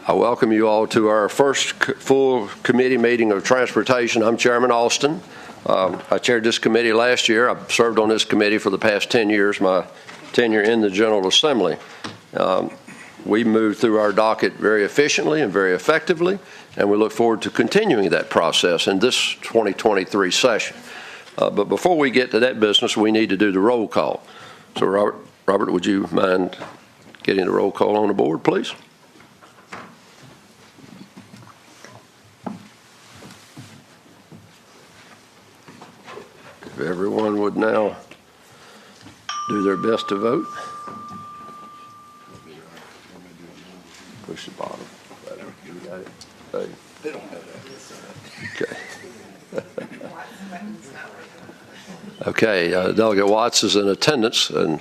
I welcome you all to our first full committee meeting of transportation. I'm Chairman Austin. I chaired this committee last year. I've served on this committee for the past 10 years, my tenure in the General Assembly. We moved through our docket very efficiently and very effectively, and we look forward to continuing that process in this 2023 session. But before we get to that business, we need to do the roll call. So Robert, would you mind getting the roll call on the board, please? If everyone would now do their best to vote. Push the bottom. You got it? Hey. They don't have that. Okay. Okay, Delegate Watts is in attendance, and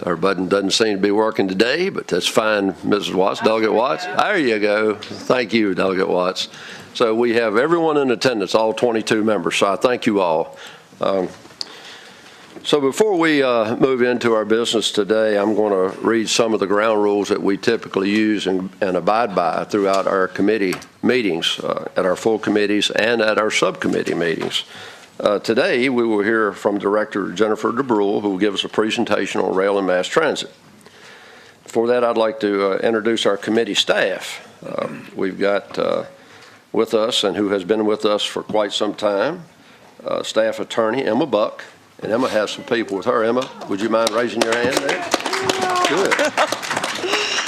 our button doesn't seem to be working today, but that's fine, Mrs. Watts. Delegate Watts, there you go. Thank you, Delegate Watts. So we have everyone in attendance, all 22 members, so I thank you all. So before we move into our business today, I'm going to read some of the ground rules that we typically use and abide by throughout our committee meetings, at our full committees and at our subcommittee meetings. Today, we will hear from Director Jennifer DeBrule, who will give us a presentation on rail and mass transit. For that, I'd like to introduce our committee staff. We've got with us, and who has been with us for quite some time, Staff Attorney Emma Buck. And Emma has some people with her. Emma, would you mind raising your hand there? Good.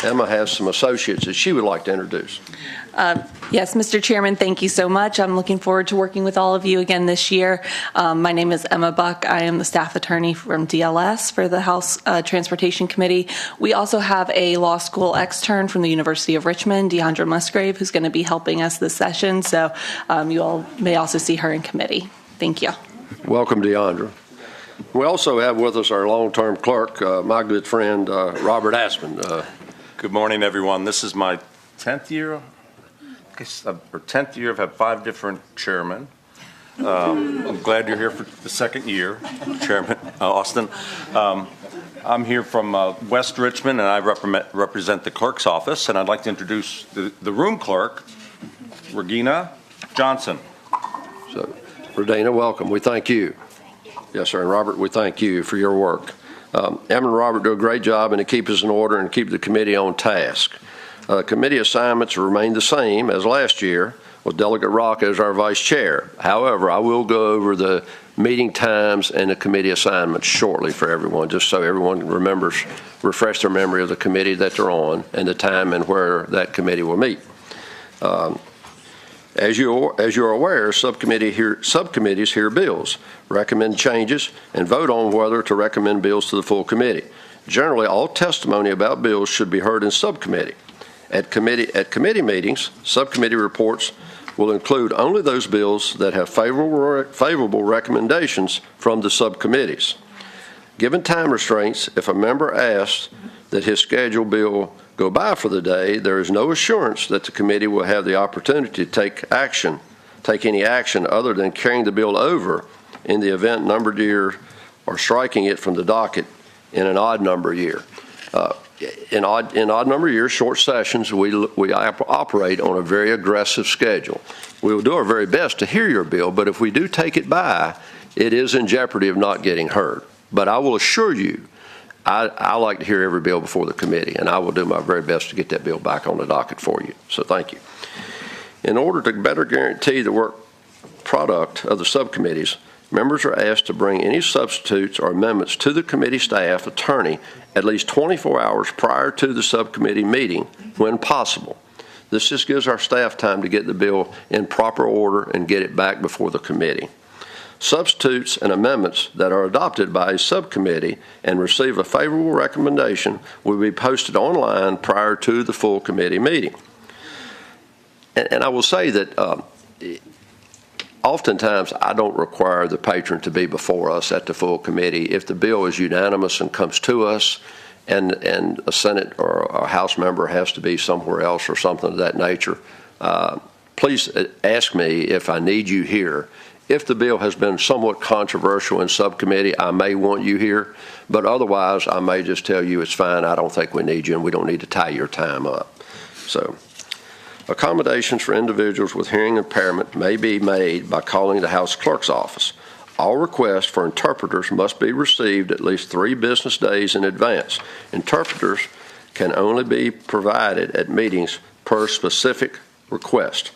Emma has some associates that she would like to introduce. Yes, Mr. Chairman, thank you so much. I'm looking forward to working with all of you again this year. My name is Emma Buck. I am the staff attorney from DLS for the House Transportation Committee. We also have a law school extern from the University of Richmond, Deandra Musgrave, who's going to be helping us this session. So you all may also see her in committee. Thank you. Welcome, Deandra. We also have with us our long-term clerk, my good friend, Robert Aspen. Good morning, everyone. This is my 10th year, or 10th year. I've had 5 different chairmen. I'm glad you're here for the second year, Chairman Austin. I'm here from West Richmond, and I represent the clerk's office, and I'd like to introduce the room clerk, Regina Johnson. So, Regina, welcome. We thank you. Yes, sir. And Robert, we thank you for your work. Emma and Robert do a great job and to keep us in order and keep the committee on task. Committee assignments remain the same as last year with Delegate Rock as our vice chair. However, I will go over the meeting times and the committee assignments shortly for everyone, just so everyone remembers, refresh their memory of the committee that they're on and the time and where that committee will meet. As you're aware, subcommittees hear bills, recommend changes, and vote on whether to recommend bills to the full committee. Generally, all testimony about bills should be heard in subcommittee. At committee meetings, subcommittee reports will include only those bills that have favorable recommendations from the subcommittees. Given time restraints, if a member asks that his scheduled bill go by for the day, there is no assurance that the committee will have the opportunity to take any action other than carrying the bill over in the event numbered year or striking it from the docket in an odd number year. In odd number years, short sessions, we operate on a very aggressive schedule. We will do our very best to hear your bill, but if we do take it by, it is in jeopardy of not getting heard. But I will assure you, I like to hear every bill before the committee, and I will do my very best to get that bill back on the docket for you. So thank you. In order to better guarantee the work product of the subcommittees, members are asked to bring any substitutes or amendments to the committee staff attorney at least 24 hours prior to the subcommittee meeting when possible. This just gives our staff time to get the bill in proper order and get it back before the committee. Substitutes and amendments that are adopted by a subcommittee and receive a favorable recommendation will be posted online prior to the full committee meeting. And I will say that oftentimes I don't require the patron to be before us at the full committee. If the bill is unanimous and comes to us and a Senate or a House member has to be somewhere else or something of that nature, please ask me if I need you here. If the bill has been somewhat controversial in subcommittee, I may want you here, but otherwise I may just tell you it's fine, I don't think we need you, and we don't need to tie your time up. So, accommodations for individuals with hearing impairment may be made by calling the House Clerk's office. All requests for interpreters must be received at least 3 business days in advance. Interpreters can only be provided at meetings per specific request.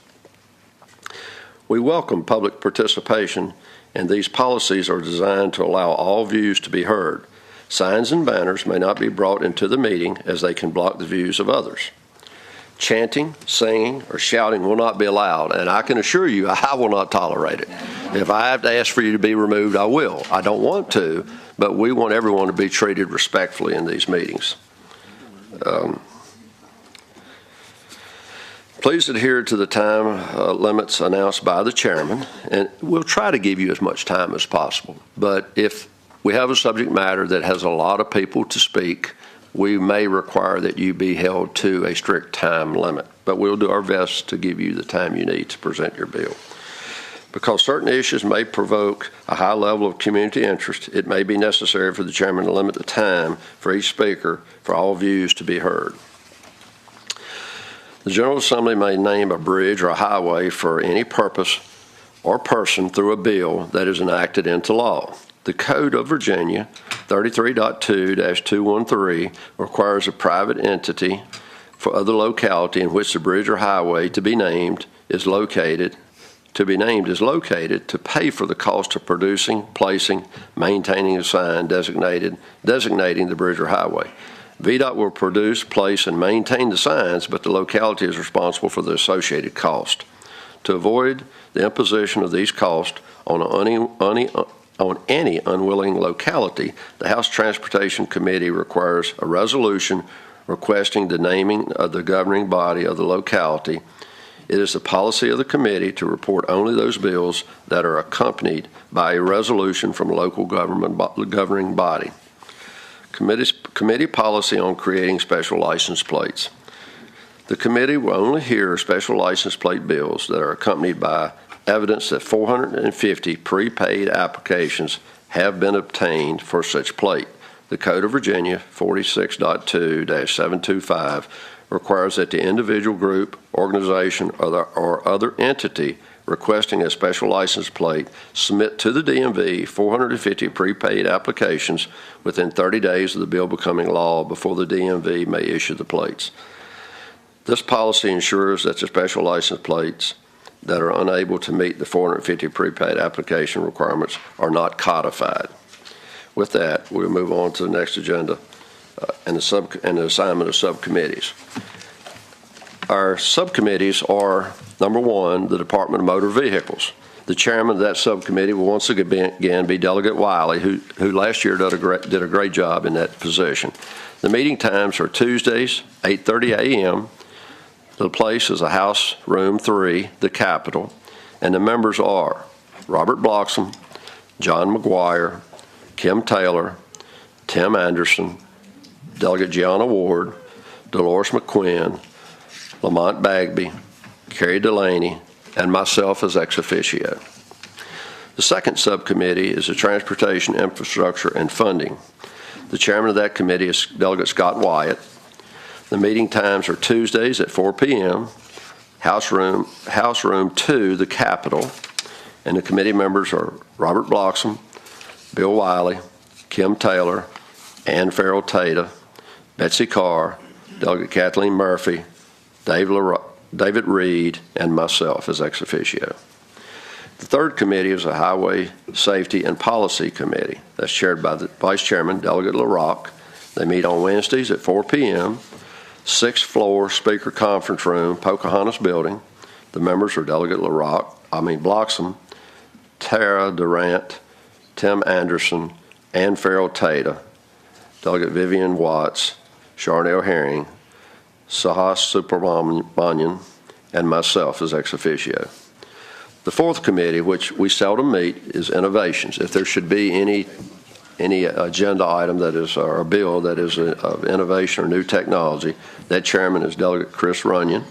We welcome public participation, and these policies are designed to allow all views to be heard. Signs and banners may not be brought into the meeting as they can block the views of others. Chanting, singing, or shouting will not be allowed, and I can assure you I will not tolerate it. If I have to ask for you to be removed, I will. I don't want to, but we want everyone to be treated respectfully in these meetings. Please adhere to the time limits announced by the chairman, and we'll try to give you as much time as possible. But if we have a subject matter that has a lot of people to speak, we may require that you be held to a strict time limit, but we'll do our best to give you the time you need to present your bill. Because certain issues may provoke a high level of community interest, it may be necessary for the chairman to limit the time for each speaker for all views to be heard. The General Assembly may name a bridge or a highway for any purpose or person through a bill that is enacted into law. The Code of Virginia 33.2-213 requires a private entity for other locality in which the bridge or highway to be named is located to pay for the cost of producing, placing, maintaining a sign designating the bridge or highway. VDOT will produce, place, and maintain the signs, but the locality is responsible for the associated cost. To avoid the imposition of these costs on any unwilling locality, the House Transportation Committee requires a resolution requesting the naming of the governing body of the locality. It is the policy of the committee to report only those bills that are accompanied by a resolution from a local governing body. Committee policy on creating special license plates. The committee will only hear special license plate bills that are accompanied by evidence that 450 prepaid applications have been obtained for such plate. The Code of Virginia 46.2-725 requires that the individual group, organization, or other entity requesting a special license plate submit to the DMV 450 prepaid applications within 30 days of the bill becoming law before the DMV may issue the plates. This policy ensures that the special license plates that are unable to meet the 450 prepaid application requirements are not codified. With that, we'll move on to the next agenda and the assignment of subcommittees. Our subcommittees are, number one, the Department of Motor Vehicles. The chairman of that subcommittee will once again be Delegate Wiley, who last year did a great job in that position. The meeting times are Tuesdays, 8:30 a.m. The place is House Room 3, the Capitol, and the members are Robert Bloxham, John McGuire, Kim Taylor, Tim Anderson, Delegate Gianna Ward, Dolores McQuinn, Lamont Bagby, Carrie Delaney, and myself as ex officio. The second subcommittee is the Transportation, Infrastructure, and Funding. The chairman of that committee is Delegate Scott Wyatt. The meeting times are Tuesdays at 4 p.m., House Room 2, the Capitol, and the committee members are Robert Bloxham, Bill Wiley, Kim Taylor, Ann Farrell Tata, Betsy Carr, Delegate Kathleen Murphy, David Reed, and myself as ex officio. The third committee is a Highway Safety and Policy Committee. That's chaired by the Vice Chairman, Delegate LaRock. They meet on Wednesdays at 4 p.m., 6th floor Speaker Conference Room, Pocahontas Building. The members are Delegate Bloxham, Tara Durant, Tim Anderson, Ann Farrell Tata, Delegate Vivian Watts, Charnel Herring, Sahas Subramanian, and myself as ex officio. The fourth committee, which we seldom meet, is Innovations. If there should be any agenda item that is, or a bill that is of innovation or new technology, that chairman is Delegate Chris Runyon.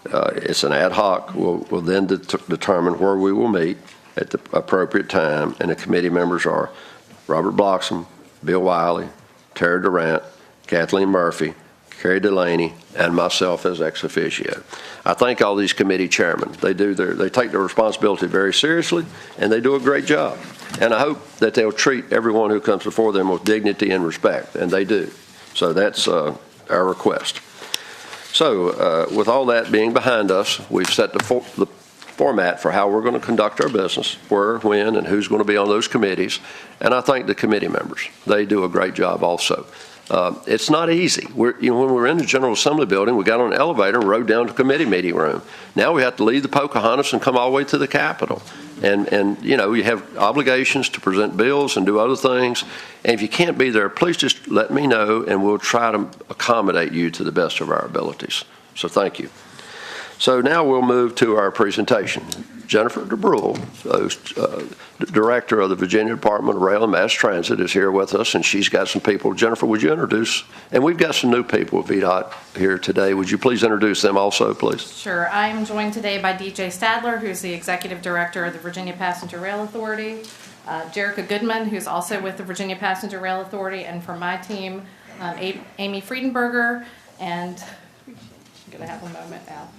It's an ad hoc. We'll then determine where we will meet at the appropriate time, and the committee members are Robert Bloxham, Bill Wiley, Tara Durant, Kathleen Murphy, Carrie Delaney, and myself as ex officio. I thank all these committee chairmen. They take their responsibility very seriously, and they do a great job. And I hope that they'll treat everyone who comes before them with dignity and respect, and they do. So that's our request. So with all that being behind us, we've set the format for how we're going to conduct our business, where, when, and who's going to be on those committees. And I thank the committee members. They do a great job also. It's not easy. When we were in the General Assembly building, we got on an elevator and rode down to committee meeting room. Now we have to leave the Pocahontas and come all the way to the Capitol. And you have obligations to present bills and do other things. And if you can't be there, please just let me know, and we'll try to accommodate you to the best of our abilities. So thank you. So now we'll move to our presentation. Jennifer DeBrule, Director of the Virginia Department of Rail and Mass Transit, is here with us, and she's got some people. Jennifer, would you introduce? And we've got some new people at VDOT here today. Would you please introduce them also, please? Sure. I am joined today by DJ Stadler, who's the Executive Director of the Virginia Passenger Rail Authority, Jerica Goodman, who's also with the Virginia Passenger Rail Authority, and from my team, Amy Friedenberger, and I'm going to have a moment now.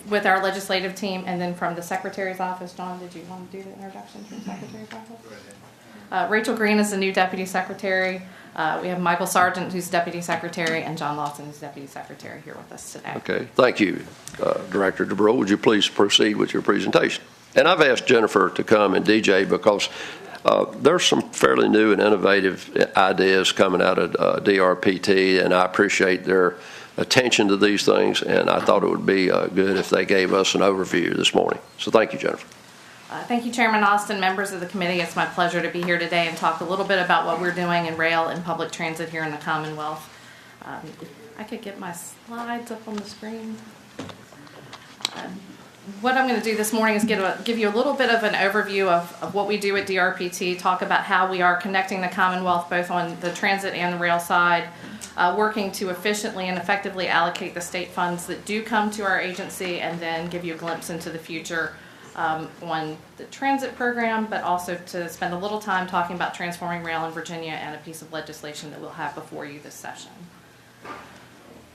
With our legislative team, and then from the Secretary's office. John, did you want to do the introduction from the Secretary's office? Rachel Green is the new Deputy Secretary. We have Michael Sargent, who's Deputy Secretary, and John Lawson, who's Deputy Secretary, here with us today. Okay, thank you, Director DeBrule. Would you please proceed with your presentation? And I've asked Jennifer to come and DJ because there's some fairly new and innovative ideas coming out of DRPT, and I appreciate their attention to these things, and I thought it would be good if they gave us an overview this morning. So thank you, Jennifer. Thank you, Chairman Austin, members of the committee. It's my pleasure to be here today and talk a little bit about what we're doing in rail and public transit here in the Commonwealth. If I could get my slides up on the screen. What I'm going to do this morning is give you a little bit of an overview of what we do at DRPT, talk about how we are connecting the Commonwealth both on the transit and the rail side, working to efficiently and effectively allocate the state funds that do come to our agency, and then give you a glimpse into the future on the transit program, but also to spend a little time talking about transforming rail in Virginia and a piece of legislation that we'll have before you this session.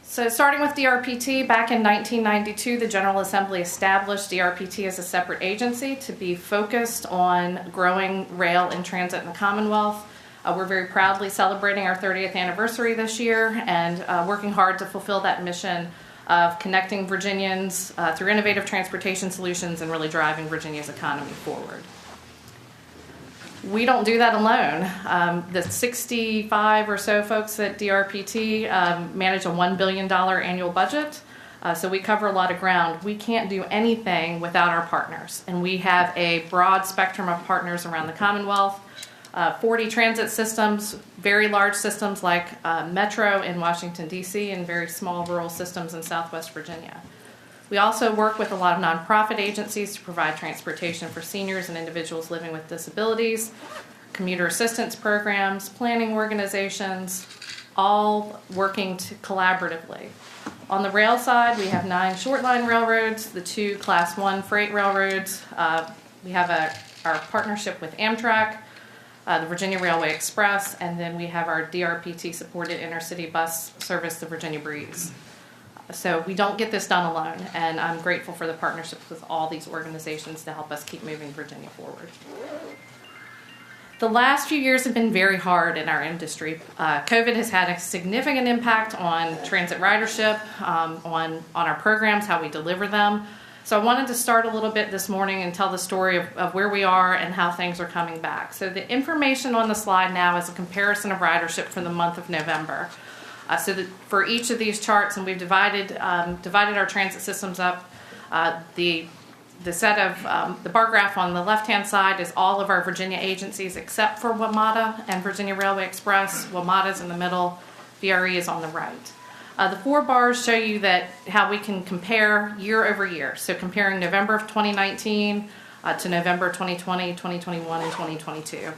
So starting with DRPT, back in 1992, the General Assembly established DRPT as a separate agency to be focused on growing rail and transit in the Commonwealth. We're very proudly celebrating our 30th anniversary this year and working hard to fulfill that mission of connecting Virginians through innovative transportation solutions and really driving Virginia's economy forward. We don't do that alone. The 65 or so folks at DRPT manage a $1 billion annual budget. So we cover a lot of ground. We can't do anything without our partners. And we have a broad spectrum of partners around the Commonwealth. 40 transit systems, very large systems like Metro in Washington, D.C., and very small rural systems in Southwest Virginia. We also work with a lot of nonprofit agencies to provide transportation for seniors and individuals living with disabilities, commuter assistance programs, planning organizations, all working collaboratively. On the rail side, we have 9 short line railroads, the 2 Class 1 freight railroads. We have our partnership with Amtrak, the Virginia Railway Express, and then we have our DRPT-supported intercity bus service, the Virginia Breeze. So we don't get this done alone, and I'm grateful for the partnerships with all these organizations to help us keep moving Virginia forward. The last few years have been very hard in our industry. COVID has had a significant impact on transit ridership, on our programs, how we deliver them. So I wanted to start a little bit this morning and tell the story of where we are and how things are coming back. So the information on the slide now is a comparison of ridership for the month of November. So that for each of these charts, and we've divided our transit systems up, the set of the bar graph on the left-hand side is all of our Virginia agencies except for WMATA and Virginia Railway Express. WMATA is in the middle, VRE is on the right. The 4 bars show you that how we can compare year over year. So comparing November of 2019 to November 2020, 2021, and 2022.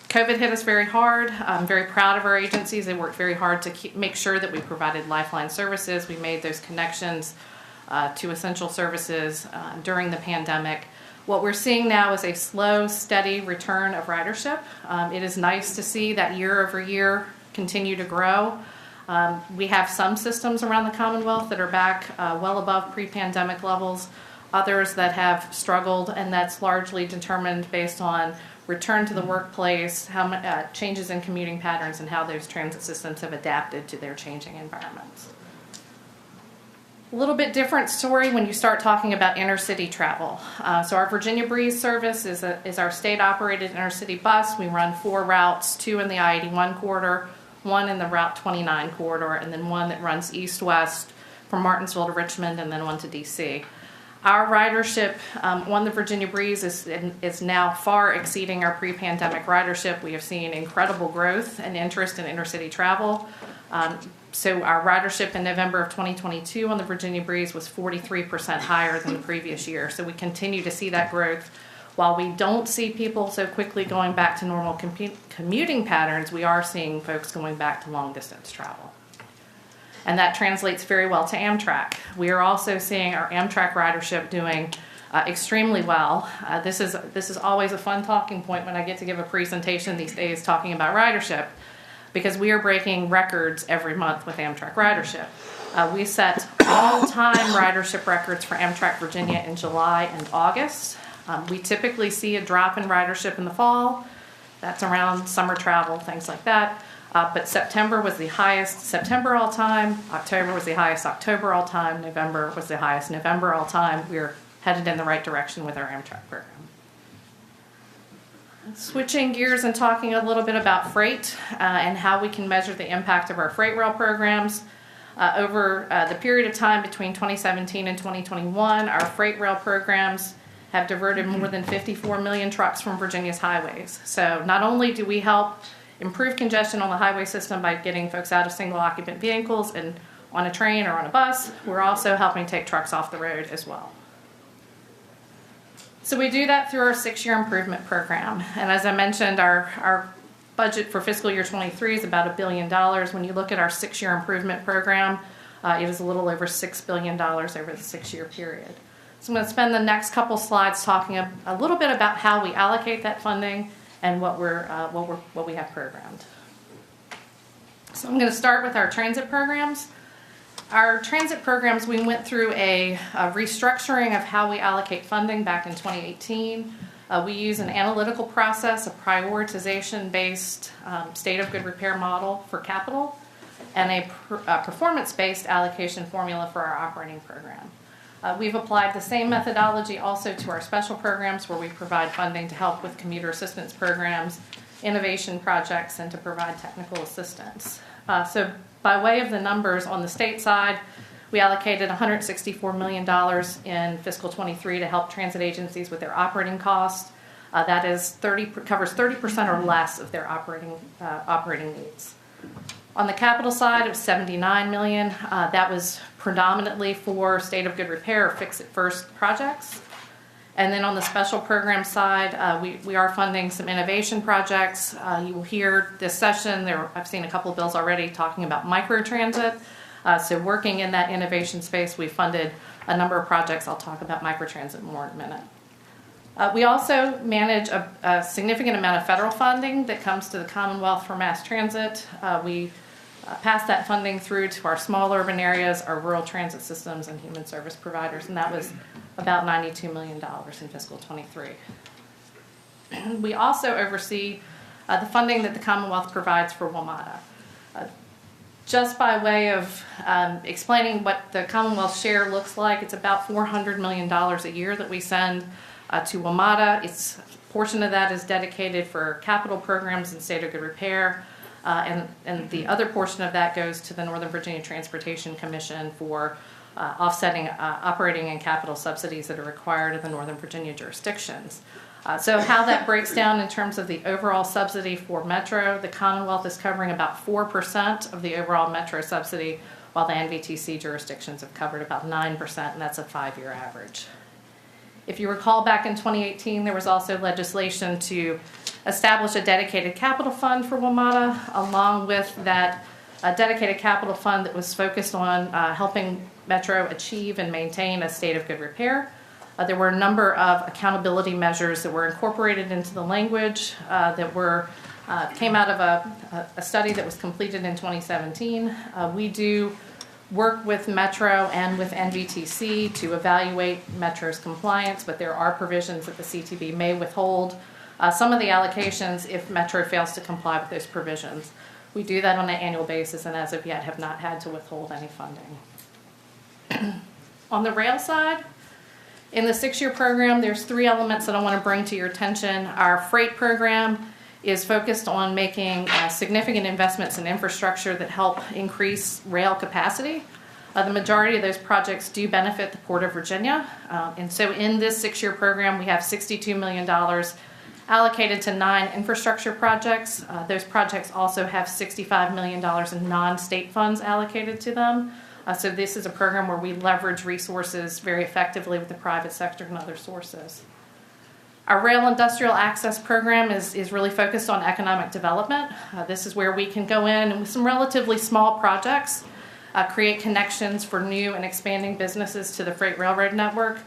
COVID hit us very hard. I'm very proud of our agencies. They worked very hard to make sure that we provided lifeline services. We made those connections to essential services during the pandemic. What we're seeing now is a slow, steady return of ridership. It is nice to see that year over year continue to grow. We have some systems around the Commonwealth that are back well above pre-pandemic levels, others that have struggled, and that's largely determined based on return to the workplace, changes in commuting patterns, and how those transit systems have adapted to their changing environments. A little bit different story when you start talking about intercity travel. So our Virginia Breeze service is our state-operated intercity bus. We run 4 routes, 2 in the I-81 corridor, 1 in the Route 29 corridor, and then 1 that runs east-west from Martinsville to Richmond, and then 1 to D.C. Our ridership on the Virginia Breeze is now far exceeding our pre-pandemic ridership. We have seen incredible growth and interest in intercity travel. So our ridership in November of 2022 on the Virginia Breeze was 43% higher than the previous year. So we continue to see that growth. While we don't see people so quickly going back to normal commuting patterns, we are seeing folks going back to long distance travel. And that translates very well to Amtrak. We are also seeing our Amtrak ridership doing extremely well. This is always a fun talking point when I get to give a presentation these days talking about ridership, because we are breaking records every month with Amtrak ridership. We set all-time ridership records for Amtrak Virginia in July and August. We typically see a drop in ridership in the fall. That's around summer travel, things like that. But September was the highest September all-time. October was the highest October all-time. November was the highest November all-time. We're headed in the right direction with our Amtrak program. Switching gears and talking a little bit about freight and how we can measure the impact of our freight rail programs. Over the period of time between 2017 and 2021, our freight rail programs have diverted more than 54 million trucks from Virginia's highways. So not only do we help improve congestion on the highway system by getting folks out of single occupant vehicles and on a train or on a bus, we're also helping take trucks off the road as well. So we do that through our 6-year improvement program. And as I mentioned, our budget for fiscal year 23 is about $1 billion. When you look at our 6-year improvement program, it is a little over $6 billion over the 6-year period. So I'm going to spend the next couple slides talking a little bit about how we allocate that funding and what we have programmed. So I'm going to start with our transit programs. Our transit programs, we went through a restructuring of how we allocate funding back in 2018. We use an analytical process, a prioritization-based state of good repair model for capital, and a performance-based allocation formula for our operating program. We've applied the same methodology also to our special programs, where we provide funding to help with commuter assistance programs, innovation projects, and to provide technical assistance. So by way of the numbers, on the state side, we allocated $164 million in fiscal 23 to help transit agencies with their operating costs. That is covers 30% or less of their operating needs. On the capital side, it was $79 million. That was predominantly for state of good repair or fix-it-first projects. And then on the special program side, we are funding some innovation projects. You will hear this session, I've seen a couple of bills already talking about microtransit. So working in that innovation space, we funded a number of projects. I'll talk about microtransit more in a minute. We also manage a significant amount of federal funding that comes to the Commonwealth for mass transit. We pass that funding through to our small urban areas, our rural transit systems, and human service providers, and that was about $92 million in fiscal 23. We also oversee the funding that the Commonwealth provides for WMATA. Just by way of explaining what the Commonwealth share looks like, it's about $400 million a year that we send to WMATA. A portion of that is dedicated for capital programs and state of good repair, and the other portion of that goes to the Northern Virginia Transportation Commission for offsetting operating and capital subsidies that are required in the Northern Virginia jurisdictions. So how that breaks down in terms of the overall subsidy for Metro, the Commonwealth is covering about 4% of the overall Metro subsidy, while the NVTC jurisdictions have covered about 9%, and that's a 5-year average. If you recall, back in 2018, there was also legislation to establish a dedicated capital fund for WMATA, along with that dedicated capital fund that was focused on helping Metro achieve and maintain a state of good repair. There were a number of accountability measures that were incorporated into the language that were Came out of a study that was completed in 2017. We do work with Metro and with NVTC to evaluate Metro's compliance, but there are provisions that the CTB may withhold some of the allocations if Metro fails to comply with those provisions. We do that on an annual basis, and as of yet have not had to withhold any funding. On the rail side, in the 6-year program, there's 3 elements that I want to bring to your attention. Our freight program is focused on making significant investments in infrastructure that help increase rail capacity. The majority of those projects do benefit the Port of Virginia. And so in this 6-year program, we have $62 million allocated to 9 infrastructure projects. Those projects also have $65 million in non-state funds allocated to them. So this is a program where we leverage resources very effectively with the private sector and other sources. Our Rail Industrial Access Program is really focused on economic development. This is where we can go in and with some relatively small projects, create connections for new and expanding businesses to the freight railroad network.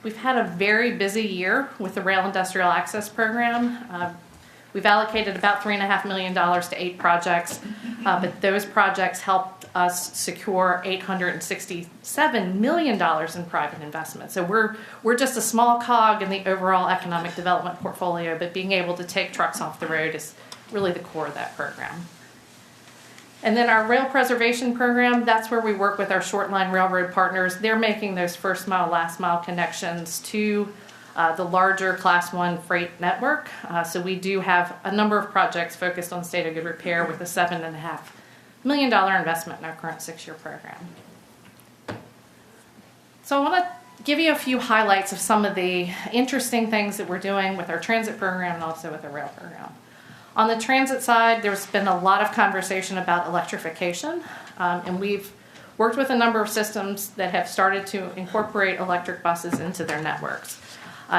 We've had a very busy year with the Rail Industrial Access Program. We've allocated about $3.5 million to 8 projects, but those projects helped us secure $867 million in private investment. So we're just a small cog in the overall economic development portfolio, but being able to take trucks off the road is really the core of that program. And then our rail preservation program, that's where we work with our short line railroad partners. They're making those first mile, last mile connections to the larger Class 1 freight network. So we do have a number of projects focused on state of good repair with a $7.5 million investment in our current 6-year program. So I want to give you a few highlights of some of the interesting things that we're doing with our transit program and also with our rail program. On the transit side, there's been a lot of conversation about electrification, and we've worked with a number of systems that have started to incorporate electric buses into their networks.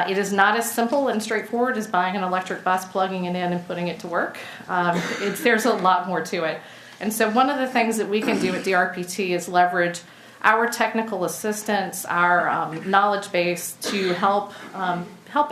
It is not as simple and straightforward as buying an electric bus, plugging it in, and putting it to work. There's a lot more to it. And so one of the things that we can do at DRPT is leverage our technical assistance, our knowledge base to help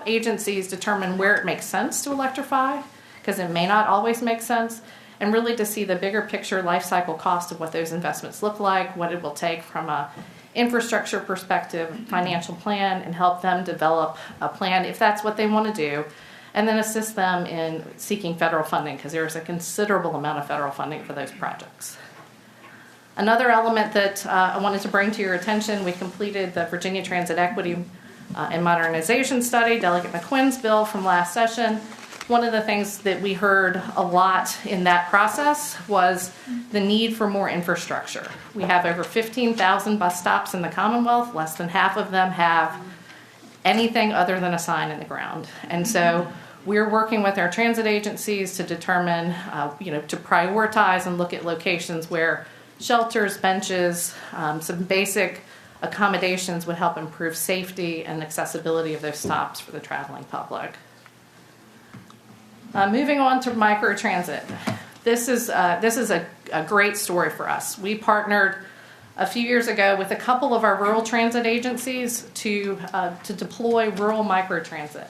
agencies determine where it makes sense to electrify, because it may not always make sense, and really to see the bigger picture life cycle cost of what those investments look like, what it will take from a infrastructure perspective, financial plan, and help them develop a plan if that's what they want to do, and then assist them in seeking federal funding, because there is a considerable amount of federal funding for those projects. Another element that I wanted to bring to your attention, we completed the Virginia Transit Equity and Modernization Study, Delegate McQuinn's bill from last session. One of the things that we heard a lot in that process was the need for more infrastructure. We have over 15,000 bus stops in the Commonwealth. Less than half of them have anything other than a sign in the ground. And so we're working with our transit agencies to determine, to prioritize and look at locations where shelters, benches, some basic accommodations would help improve safety and accessibility of those stops for the traveling public. Moving on to microtransit. This is a great story for us. We partnered a few years ago with a couple of our rural transit agencies to deploy rural microtransit.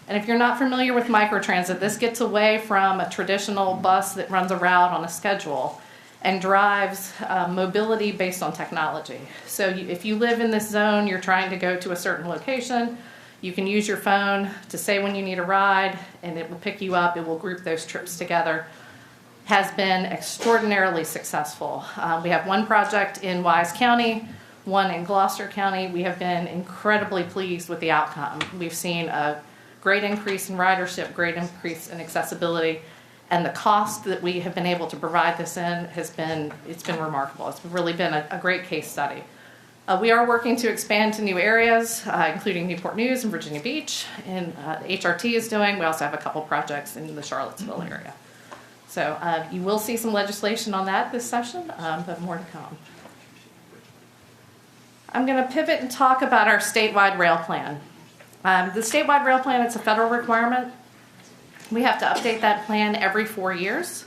And if you're not familiar with microtransit, this gets away from a traditional bus that runs a route on a schedule and drives mobility based on technology. So if you live in this zone, you're trying to go to a certain location, you can use your phone to say when you need a ride, and it will pick you up. It will group those trips together. Has been extraordinarily successful. We have one project in Wise County, one in Gloucester County. We have been incredibly pleased with the outcome. We've seen a great increase in ridership, great increase in accessibility, and the cost that we have been able to provide this in it's been remarkable. It's really been a great case study. We are working to expand to new areas, including Newport News and Virginia Beach, and HRT is doing. We also have a couple projects in the Charlottesville area. So you will see some legislation on that this session, but more to come. I'm going to pivot and talk about our statewide rail plan. The statewide rail plan, it's a federal requirement. We have to update that plan every 4 years.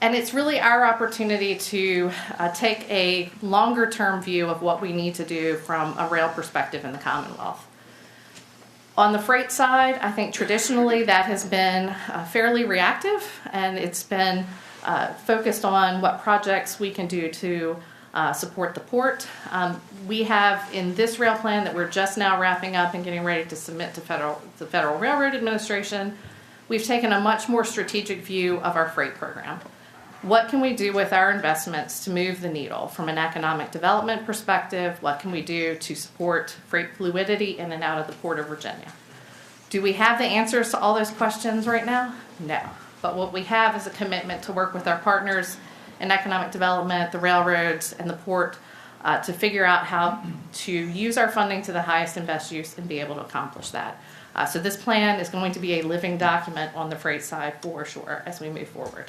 And it's really our opportunity to take a longer term view of what we need to do from a rail perspective in the Commonwealth. On the freight side, I think traditionally that has been fairly reactive, and it's been focused on what projects we can do to support the port. We have in this rail plan that we're just now wrapping up and getting ready to submit to the Federal Railroad Administration, we've taken a much more strategic view of our freight program. What can we do with our investments to move the needle from an economic development perspective? What can we do to support freight fluidity in and out of the Port of Virginia? Do we have the answers to all those questions right now? No. But what we have is a commitment to work with our partners in economic development, the railroads, and the port to figure out how to use our funding to the highest and best use and be able to accomplish that. So this plan is going to be a living document on the freight side for sure as we move forward.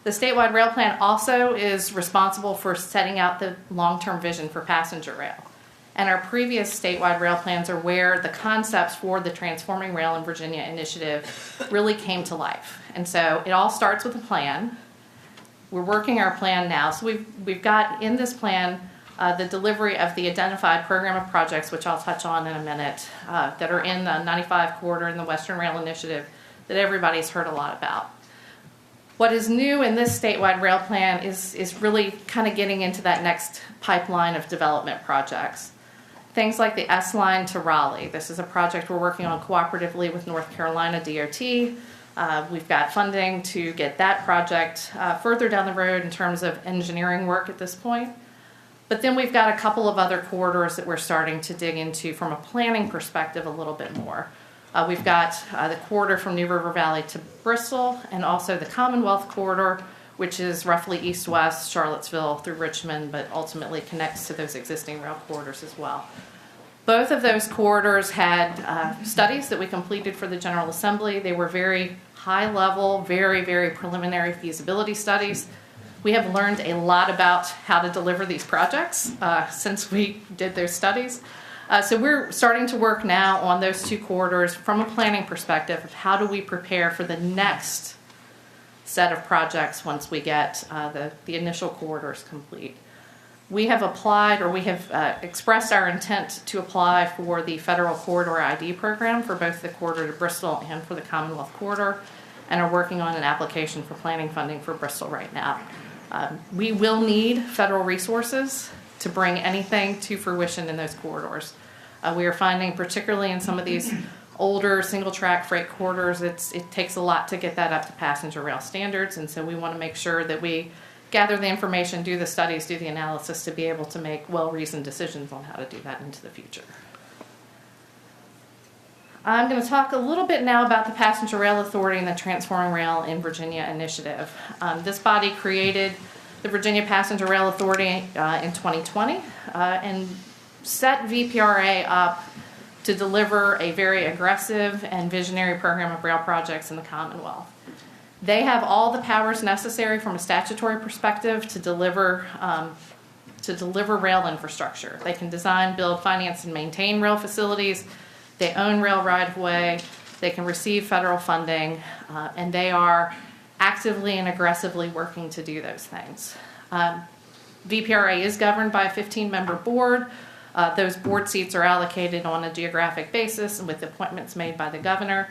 The statewide rail plan also is responsible for setting out the long-term vision for passenger rail. And our previous statewide rail plans are where the concepts for the Transforming Rail in Virginia initiative really came to life. And so it all starts with a plan. We're working our plan now. So we've got in this plan the delivery of the identified program of projects, which I'll touch on in a minute, that are in the 95 corridor and the Western Rail Initiative that everybody's heard a lot about. What is new in this statewide rail plan is really kind of getting into that next pipeline of development projects. Things like the S-Line to Raleigh. This is a project we're working on cooperatively with North Carolina DOT. We've got funding to get that project further down the road in terms of engineering work at this point. But then we've got a couple of other corridors that we're starting to dig into from a planning perspective a little bit more. We've got the corridor from New River Valley to Bristol, and also the Commonwealth corridor, which is roughly east-west, Charlottesville through Richmond, but ultimately connects to those existing rail corridors as well. Both of those corridors had studies that we completed for the General Assembly. They were very high-level, very, very preliminary feasibility studies. We have learned a lot about how to deliver these projects since we did those studies. So we're starting to work now on those two corridors from a planning perspective of how do we prepare for the next set of projects once we get the initial corridors complete. We have applied, or we have expressed our intent to apply for the Federal Corridor ID program for both the corridor to Bristol and for the Commonwealth corridor, and are working on an application for planning funding for Bristol right now. We will need federal resources to bring anything to fruition in those corridors. We are finding, particularly in some of these older single-track freight corridors, it takes a lot to get that up to passenger rail standards, and so we want to make sure that we gather the information, do the studies, do the analysis to be able to make well-reasoned decisions on how to do that into the future. I'm going to talk a little bit now about the Passenger Rail Authority and the Transforming Rail in Virginia initiative. This body created the Virginia Passenger Rail Authority in 2020 and set VPRA up to deliver a very aggressive and visionary program of rail projects in the Commonwealth. They have all the powers necessary from a statutory perspective to deliver rail infrastructure. They can design, build, finance, and maintain rail facilities. They own rail right-of-way. They can receive federal funding, and they are actively and aggressively working to do those things. VPRA is governed by a 15-member board. Those board seats are allocated on a geographic basis and with appointments made by the governor.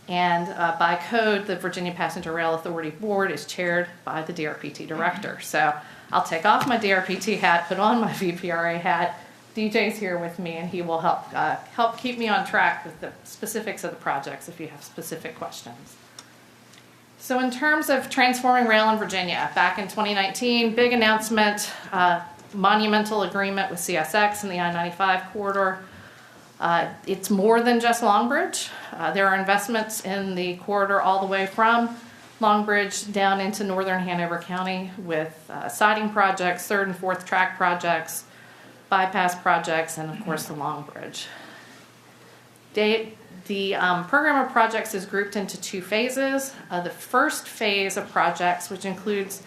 And by code, the Virginia Passenger Rail Authority Board is chaired by the DRPT director. So I'll take off my DRPT hat, put on my VPRA hat. DJ's here with me, and he will help keep me on track with the specifics of the projects if you have specific questions. So in terms of transforming rail in Virginia, back in 2019, big announcement, monumental agreement with CSX and the I-95 corridor. It's more than just Longbridge. There are investments in the corridor all the way from Longbridge down into northern Hanover County with siding projects, third and fourth track projects, bypass projects, and of course the Longbridge. The program of projects is grouped into two phases. The first phase of projects, which includes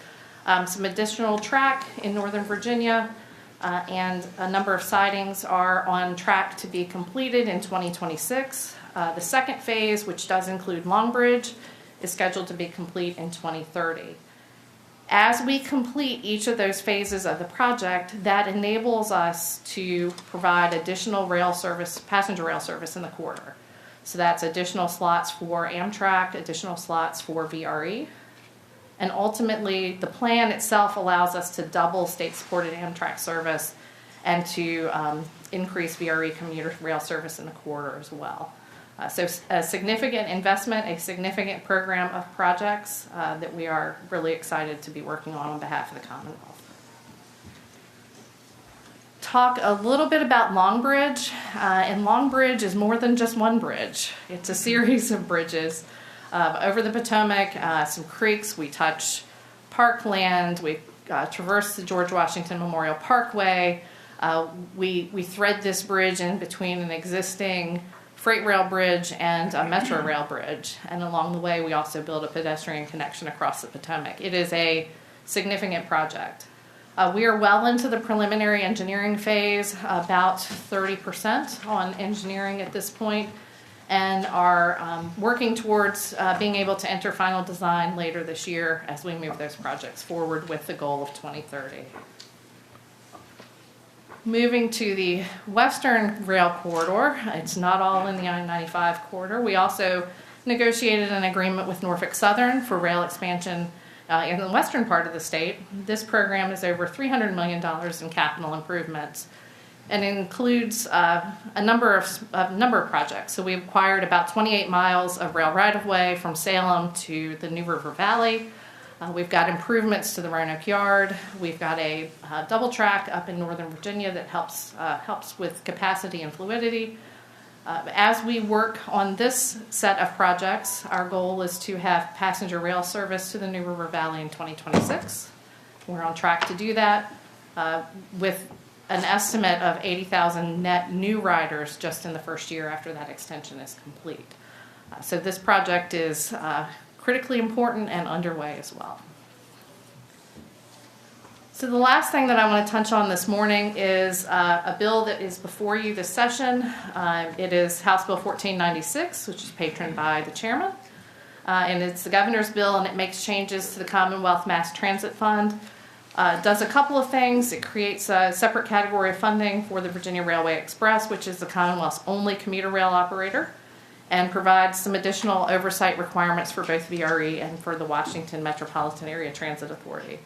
some additional track in Northern Virginia, and a number of sidings are on track to be completed in 2026. The second phase, which does include Longbridge, is scheduled to be complete in 2030. As we complete each of those phases of the project, that enables us to provide additional rail service, passenger rail service in the corridor. So that's additional slots for Amtrak, additional slots for VRE. And ultimately, the plan itself allows us to double state-supported Amtrak service and to increase VRE commuter rail service in the corridor as well. So a significant investment, a significant program of projects that we are really excited to be working on behalf of the Commonwealth. Talk a little bit about Long Bridge. And Long Bridge is more than just one bridge. It's a series of bridges over the Potomac, some creeks. We touch parkland. We traverse the George Washington Memorial Parkway. We thread this bridge in between an existing freight rail bridge and a metro rail bridge. And along the way, we also build a pedestrian connection across the Potomac. It is a significant project. We are well into the preliminary engineering phase, about 30% on engineering at this point, and are working towards being able to enter final design later this year as we move those projects forward with the goal of 2030. Moving to the Western Rail Corridor, it's not all in the I-95 corridor. We also negotiated an agreement with Norfolk Southern for rail expansion in the western part of the state. This program is over $300 million in capital improvements and includes a number of projects. So we acquired about 28 miles of rail right-of-way from Salem to the New River Valley. We've got improvements to the Roanoke Yard. We've got a double track up in Northern Virginia that helps with capacity and fluidity. As we work on this set of projects, our goal is to have passenger rail service to the New River Valley in 2026. We're on track to do that with an estimate of 80,000 net new riders just in the first year after that extension is complete. So this project is critically important and underway as well. So the last thing that I want to touch on this morning is a bill that is before you this session. It is House Bill 1496, which is patroned by the chairman. And it's the governor's bill, and it makes changes to the Commonwealth Mass Transit Fund. It does a couple of things. It creates a separate category of funding for the Virginia Railway Express, which is the Commonwealth's only commuter rail operator, and provides some additional oversight requirements for both VRE and for the Washington Metropolitan Area Transit Authority.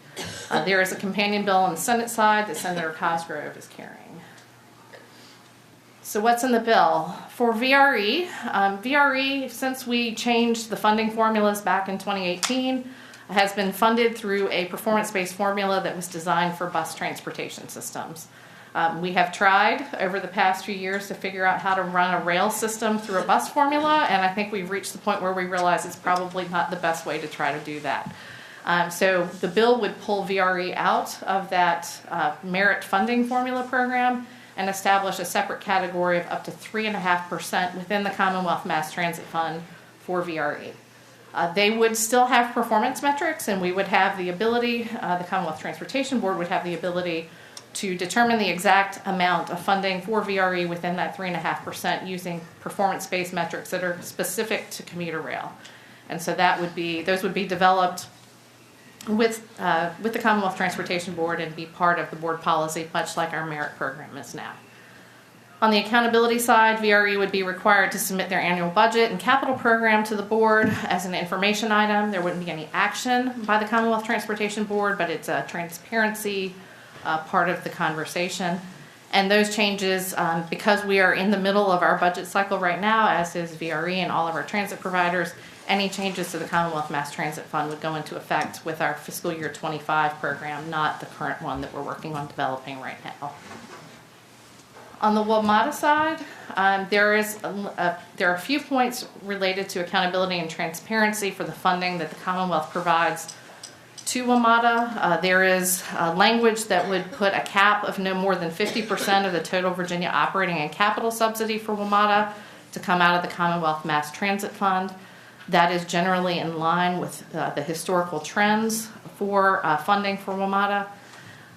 There is a companion bill on the Senate side that Senator Cosgrove is carrying. So what's in the bill? For VRE, VRE, since we changed the funding formulas back in 2018, has been funded through a performance-based formula that was designed for bus transportation systems. We have tried over the past few years to figure out how to run a rail system through a bus formula, and I think we've reached the point where we realize it's probably not the best way to try to do that. So the bill would pull VRE out of that merit funding formula program and establish a separate category of up to 3.5% within the Commonwealth Mass Transit Fund for VRE. They would still have performance metrics, and we would have the ability, the Commonwealth Transportation Board would have the ability to determine the exact amount of funding for VRE within that 3.5% using performance-based metrics that are specific to commuter rail. And so those would be developed with the Commonwealth Transportation Board and be part of the board policy, much like our merit program is now. On the accountability side, VRE would be required to submit their annual budget and capital program to the board as an information item. There wouldn't be any action by the Commonwealth Transportation Board, but it's a transparency part of the conversation. And those changes, because we are in the middle of our budget cycle right now, as is VRE and all of our transit providers, any changes to the Commonwealth Mass Transit Fund would go into effect with our fiscal year 25 program, not the current one that we're working on developing right now. On the WMATA side, there are a few points related to accountability and transparency for the funding that the Commonwealth provides to WMATA. There is language that would put a cap of no more than 50% of the total Virginia operating and capital subsidy for WMATA to come out of the Commonwealth Mass Transit Fund. That is generally in line with the historical trends for funding for WMATA.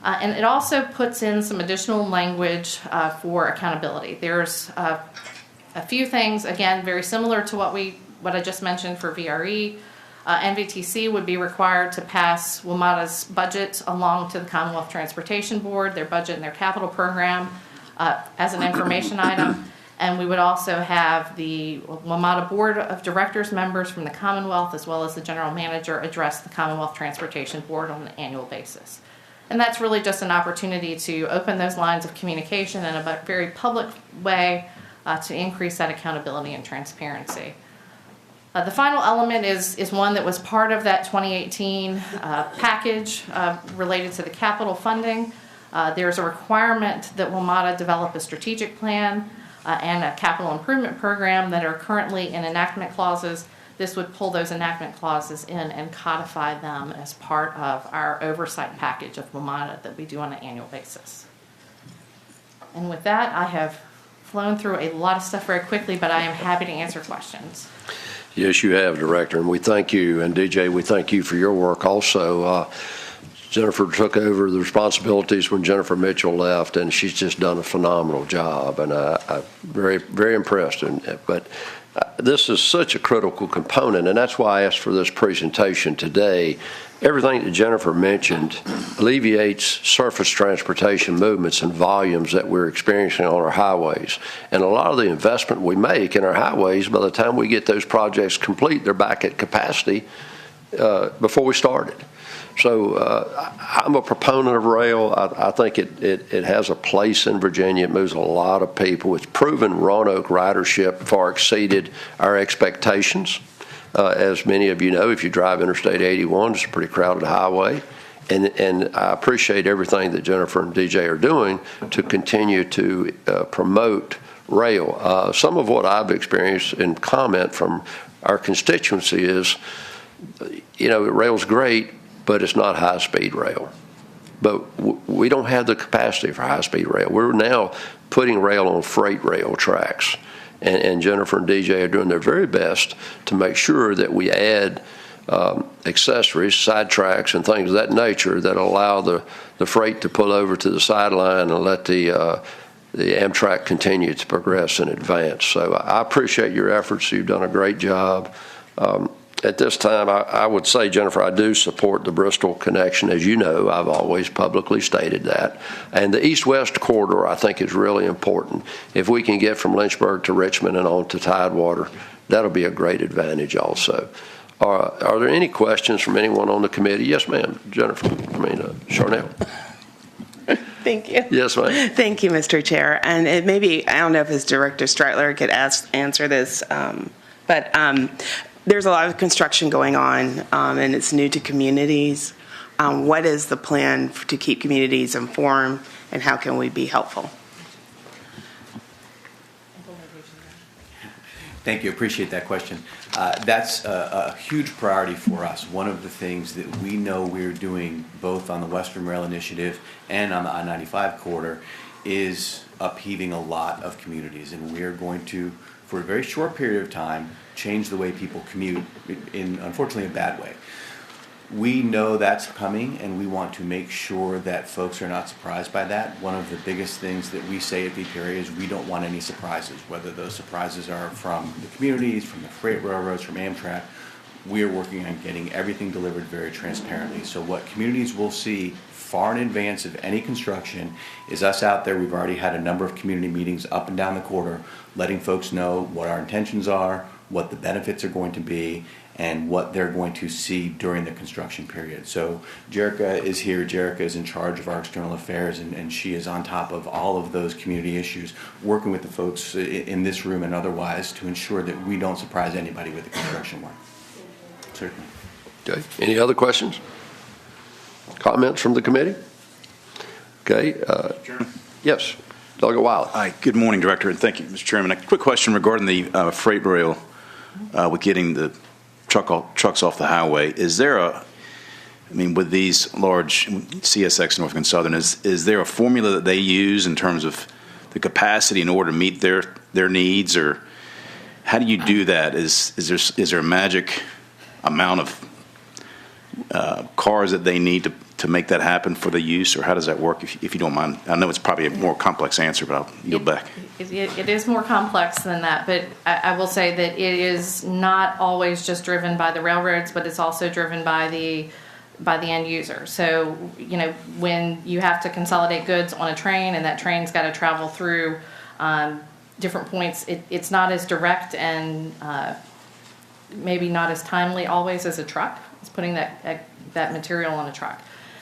And it also puts in some additional language for accountability. There's a few things, again, very similar to what I just mentioned for VRE. NVTC would be required to pass WMATA's budget along to the Commonwealth Transportation Board, their budget and their capital program, as an information item. And we would also have the WMATA Board of Directors members from the Commonwealth, as well as the General Manager, address the Commonwealth Transportation Board on an annual basis. And that's really just an opportunity to open those lines of communication in a very public way to increase that accountability and transparency. The final element is one that was part of that 2018 package related to the capital funding. There's a requirement that WMATA develop a strategic plan and a capital improvement program that are currently in enactment clauses. This would pull those enactment clauses in and codify them as part of our oversight package of WMATA that we do on an annual basis. And with that, I have flown through a lot of stuff very quickly, but I am happy to answer questions. Yes, you have, Director, and we thank you. And DJ, we thank you for your work also. Jennifer took over the responsibilities when Jennifer Mitchell left, and she's just done a phenomenal job, and I'm very, very impressed. But this is such a critical component, and that's why I asked for this presentation today. Everything that Jennifer mentioned alleviates surface transportation movements and volumes that we're experiencing on our highways. And a lot of the investment we make in our highways, by the time we get those projects complete, they're back at capacity before we started. So I'm a proponent of rail. I think it has a place in Virginia. It moves a lot of people. It's proven Roanoke ridership far exceeded our expectations. As many of you know, if you drive Interstate 81, it's a pretty crowded highway. And I appreciate everything that Jennifer and DJ are doing to continue to promote rail. Some of what I've experienced in comment from our constituency is, rail's great, but it's not high-speed rail. But we don't have the capacity for high-speed rail. We're now putting rail on freight rail tracks. And Jennifer and DJ are doing their very best to make sure that we add accessories, side tracks, and things of that nature that allow the freight to pull over to the sideline and let the Amtrak continue to progress and advance. So I appreciate your efforts. You've done a great job. At this time, I would say, Jennifer, I do support the Bristol connection. As you know, I've always publicly stated that. And the east-west corridor, I think, is really important. If we can get from Lynchburg to Richmond and on to Tidewater, that'll be a great advantage also. Are there any questions from anyone on the committee? Yes, ma'am. Jennifer, Charnel. Thank you. Yes, ma'am. Thank you, Mr. Chair. And it maybe, I don't know if his Director Stritler could answer this, but there's a lot of construction going on, and it's new to communities. What is the plan to keep communities informed, and how can we be helpful? Thank you. Appreciate that question. That's a huge priority for us. One of the things that we know we're doing both on the Western Rail Initiative and on the I-95 corridor is upheaving a lot of communities, and we're going to, for a very short period of time, change the way people commute in, unfortunately, a bad way. We know that's coming, and we want to make sure that folks are not surprised by that. One of the biggest things that we say at VPRA is we don't want any surprises, whether those surprises are from the communities, from the freight railroads, from Amtrak. We are working on getting everything delivered very transparently. So what communities will see far in advance of any construction is us out there. We've already had a number of community meetings up and down the corridor, letting folks know what our intentions are, what the benefits are going to be, and what they're going to see during the construction period. So Jerica is here. Jerica is in charge of our external affairs, and she is on top of all of those community issues, working with the folks in this room and otherwise to ensure that we don't surprise anybody with the construction work. Certainly. Okay. Any other questions? Comments from the committee? Okay. Yes. Delegate Wiley. Hi. Good morning, Director, and thank you, Mr. Chairman. A quick question regarding the freight rail with getting the trucks off the highway. Is there with these large CSX, Norfolk and Southern, is there a formula that they use in terms of the capacity in order to meet their needs, or how do you do that? Is there a magic amount of cars that they need to make that happen for the use, or how does that work, if you don't mind? I know it's probably a more complex answer, but I'll yield back. It is more complex than that, but I will say that it is not always just driven by the railroads, but it's also driven by the end user. So, when you have to consolidate goods on a train and that train's got to travel through different points, it's not as direct and maybe not as timely always as a truck. It's putting that material on a truck.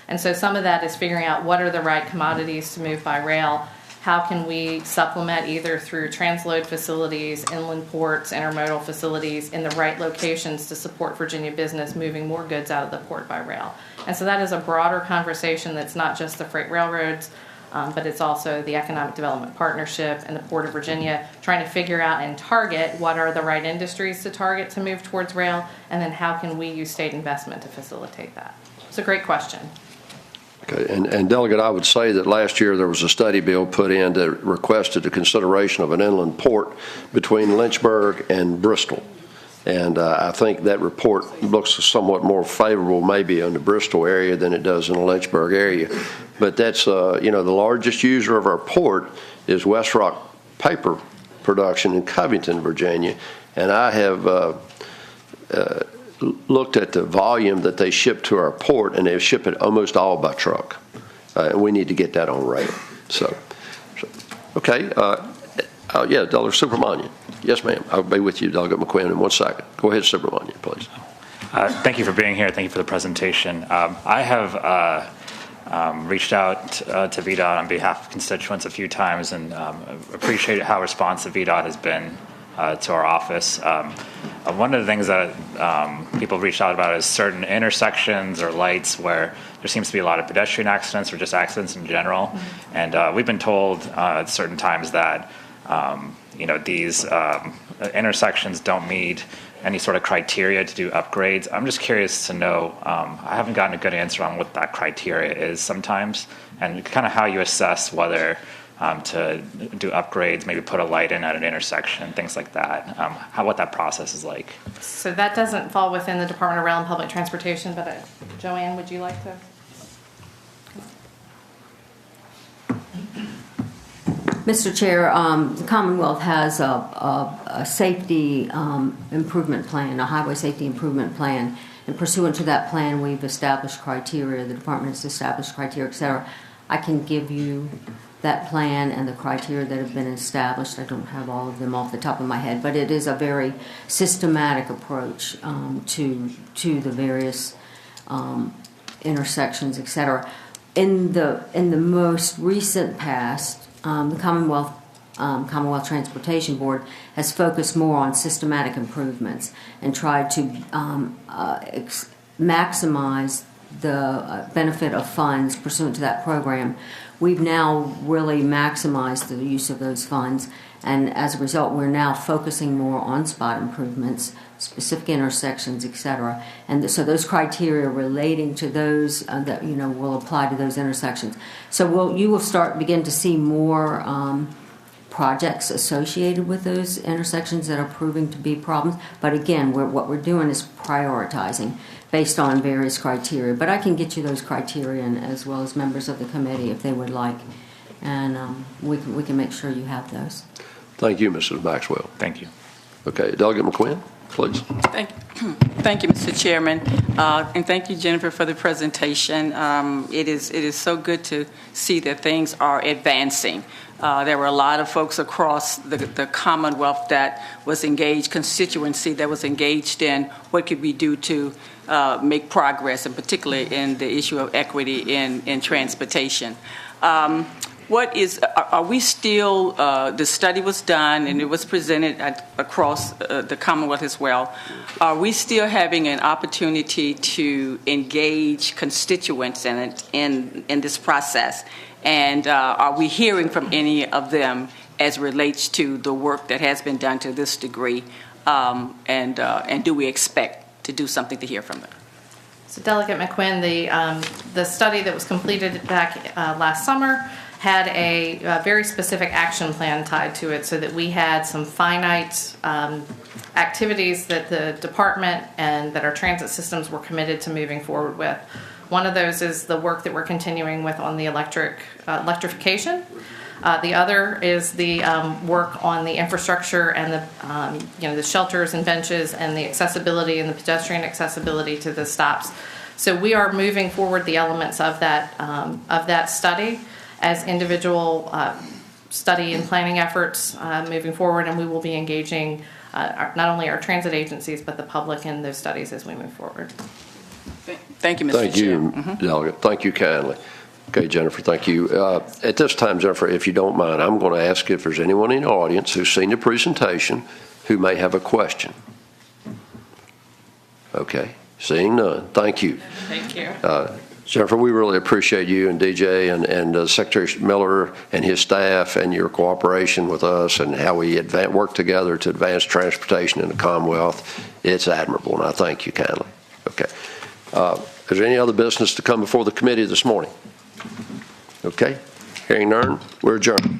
And so some of that is figuring out what are the right commodities to move by rail. How can we supplement either through transload facilities, inland ports, intermodal facilities in the right locations to support Virginia business moving more goods out of the port by rail. And so that is a broader conversation that's not just the freight railroads, but it's also the Economic Development Partnership and the Port of Virginia trying to figure out and target what are the right industries to target to move towards rail, and then how can we use state investment to facilitate that. It's a great question. Okay, and Delegate, I would say that last year there was a study bill put in that requested the consideration of an inland port between Lynchburg and Bristol. And I think that report looks somewhat more favorable maybe in the Bristol area than it does in the Lynchburg area. But that's, the largest user of our port is West Rock Paper Production in Covington, Virginia. And I have looked at the volume that they ship to our port, and they ship it almost all by truck. And we need to get that on rail. Okay. Delegate Subramanian. Yes, ma'am. I'll be with you, Delegate McQuinn, in 1 second. Go ahead, Subramanian, please. Thank you for being here. Thank you for the presentation. I have reached out to VDOT on behalf of constituents a few times and appreciate how responsive VDOT has been to our office. One of the things that people have reached out about is certain intersections or lights where there seems to be a lot of pedestrian accidents or just accidents in general. And we've been told at certain times that these intersections don't meet any sort of criteria to do upgrades. I'm just curious to know, I haven't gotten a good answer on what that criteria is sometimes, and kind of how you assess whether to do upgrades, maybe put a light in at an intersection, things like that, what that process is like. So that doesn't fall within the Department of Rail and Public Transportation, but Joanne, would you like to? Mr. Chair, the Commonwealth has a safety improvement plan, a highway safety improvement plan, and pursuant to that plan, we've established criteria. The department has established criteria, et cetera. I can give you that plan and the criteria that have been established. I don't have all of them off the top of my head, but it is a very systematic approach to the various intersections, et cetera. In the most recent past, the Commonwealth Transportation Board has focused more on systematic improvements and tried to maximize the benefit of funds pursuant to that program. We've now really maximized the use of those funds, and as a result, we're now focusing more on spot improvements, specific intersections, etc. And so those criteria relating to those that will apply to those intersections. So you will begin to see more projects associated with those intersections that are proving to be problems. But again, what we're doing is prioritizing based on various criteria. But I can get you those criteria, as well as members of the committee if they would like, and we can make sure you have those. Thank you, Mrs. Maxwell. Thank you. Okay, Delegate McQuinn, please. Thank you, Mr. Chairman, and thank you, Jennifer, for the presentation. It is so good to see that things are advancing. There were a lot of folks across the Commonwealth that was engaged, constituency that was engaged in what could we do to make progress, and particularly in the issue of equity in transportation. Are we still, the study was done and it was presented across the Commonwealth as well. Are we still having an opportunity to engage constituents in this process? And are we hearing from any of them as the to the work that has been done to this degree? And do we expect to do something to hear from them? So Delegate McQuinn, the study that was completed back last summer had a very specific action plan tied to it, so that we had some finite activities that the department and that our transit systems were committed to moving forward with. One of those is the work that we're continuing with on the electrification. The other is the work on the infrastructure and the shelters and benches and the accessibility and the pedestrian accessibility to the stops. So we are moving forward the elements of that study as individual study and planning efforts moving forward, and we will be engaging not only our transit agencies but the public in those studies as we move forward. Thank you, Mr. Thank you, Chair. Delegate. Thank you kindly. Okay, Jennifer, thank you. At this time, Jennifer, if you don't mind, I'm going to ask if there's anyone in the audience who's seen the presentation who may have a question. Okay, seeing none. Thank you. Thank you. Jennifer, we really appreciate you and DJ and Secretary Miller and his staff and your cooperation with us and how we work together to advance transportation in the Commonwealth. It's admirable, and I thank you kindly. Okay. Is there any other business to come before the committee this morning? Okay. Hearing none, we're adjourned.